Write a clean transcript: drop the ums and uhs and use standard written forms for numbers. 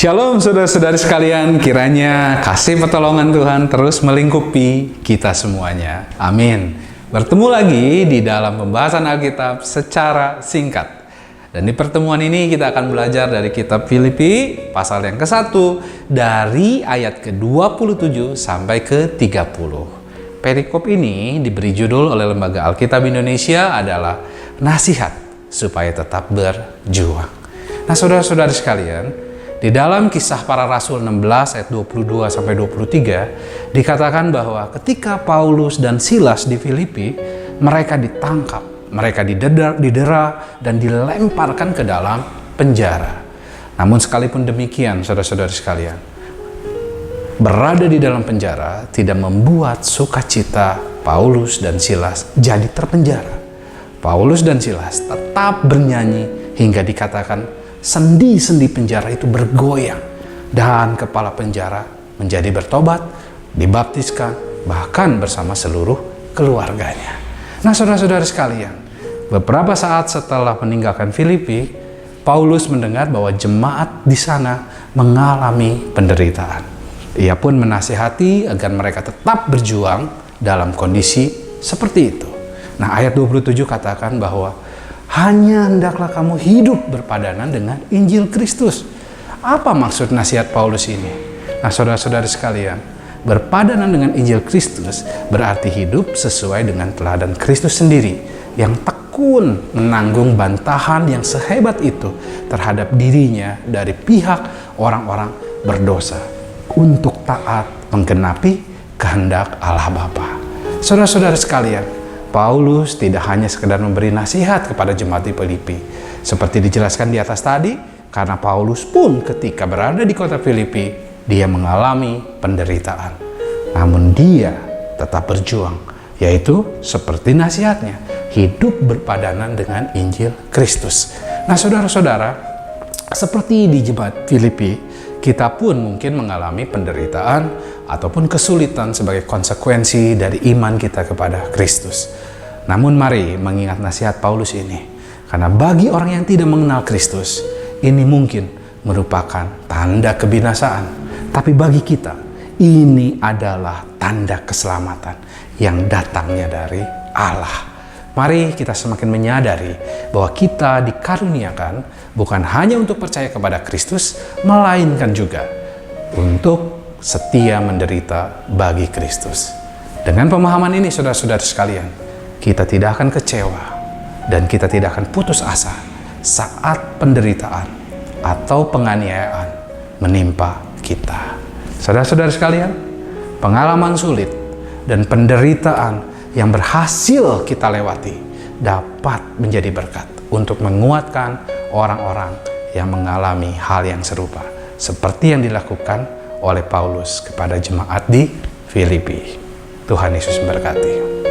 Shalom saudara-saudari sekalian, kiranya kasih pertolongan Tuhan terus melingkupi kita semuanya. Amin. Bertemu lagi di dalam pembahasan Alkitab secara singkat. Dan di pertemuan ini kita akan belajar dari kitab Filipi pasal yang ke-1 dari ayat ke-27 sampai ke-30. Perikop ini diberi judul oleh Lembaga Alkitab Indonesia adalah Nasihat supaya tetap berjuang. Nah, saudara-saudari sekalian, di dalam Kisah Para Rasul 16 ayat 22 sampai 23 dikatakan bahwa ketika Paulus dan Silas di Filipi, mereka ditangkap, mereka didera dan dilemparkan ke dalam penjara. Namun sekalipun demikian, saudara-saudari sekalian, berada di dalam penjara tidak membuat sukacita Paulus dan Silas jadi terpenjara. Paulus dan Silas tetap bernyanyi hingga dikatakan sendi-sendi penjara itu bergoyang dan kepala penjara menjadi bertobat, dibaptiskan, bahkan bersama seluruh keluarganya. Nah, saudara-saudara sekalian, beberapa saat setelah meninggalkan Filipi, Paulus mendengar bahwa jemaat di sana mengalami penderitaan. Ia pun menasihati agar mereka tetap berjuang dalam kondisi seperti itu. Nah, ayat 27 katakan bahwa hanya hendaklah kamu hidup berpadanan dengan Injil Kristus. Apa maksud nasihat Paulus ini? Nah, saudara-saudari sekalian, berpadanan dengan Injil Kristus berarti hidup sesuai dengan teladan Kristus sendiri yang tekun menanggung bantahan yang sehebat itu terhadap dirinya dari pihak orang-orang berdosa untuk taat menggenapi kehendak Allah Bapa. Saudara-saudara sekalian, Paulus tidak hanya sekedar memberi nasihat kepada jemaat di Filipi. Seperti dijelaskan di atas tadi, karena Paulus pun ketika berada di kota Filipi, dia mengalami penderitaan. Namun dia tetap berjuang, yaitu seperti nasihatnya, hidup berpadanan dengan Injil Kristus. Nah, saudara-saudara, seperti di jemaat Filipi, kita pun mungkin mengalami penderitaan ataupun kesulitan sebagai konsekuensi dari iman kita kepada Kristus. Namun mari mengingat nasihat Paulus ini, karena bagi orang yang tidak mengenal Kristus, ini mungkin merupakan tanda kebinasaan. Tapi bagi kita, ini adalah tanda keselamatan yang datangnya dari Allah. Mari kita semakin menyadari bahwa kita dikaruniakan bukan hanya untuk percaya kepada Kristus, melainkan juga untuk setia menderita bagi Kristus. Dengan pemahaman ini, saudara-saudara sekalian, kita tidak akan kecewa dan kita tidak akan putus asa saat penderitaan atau penganiayaan menimpa kita. Saudara-saudara sekalian, pengalaman sulit dan penderitaan yang berhasil kita lewati dapat menjadi berkat untuk menguatkan orang-orang yang mengalami hal yang serupa, seperti yang dilakukan oleh Paulus kepada jemaat di Filipi. Tuhan Yesus memberkati.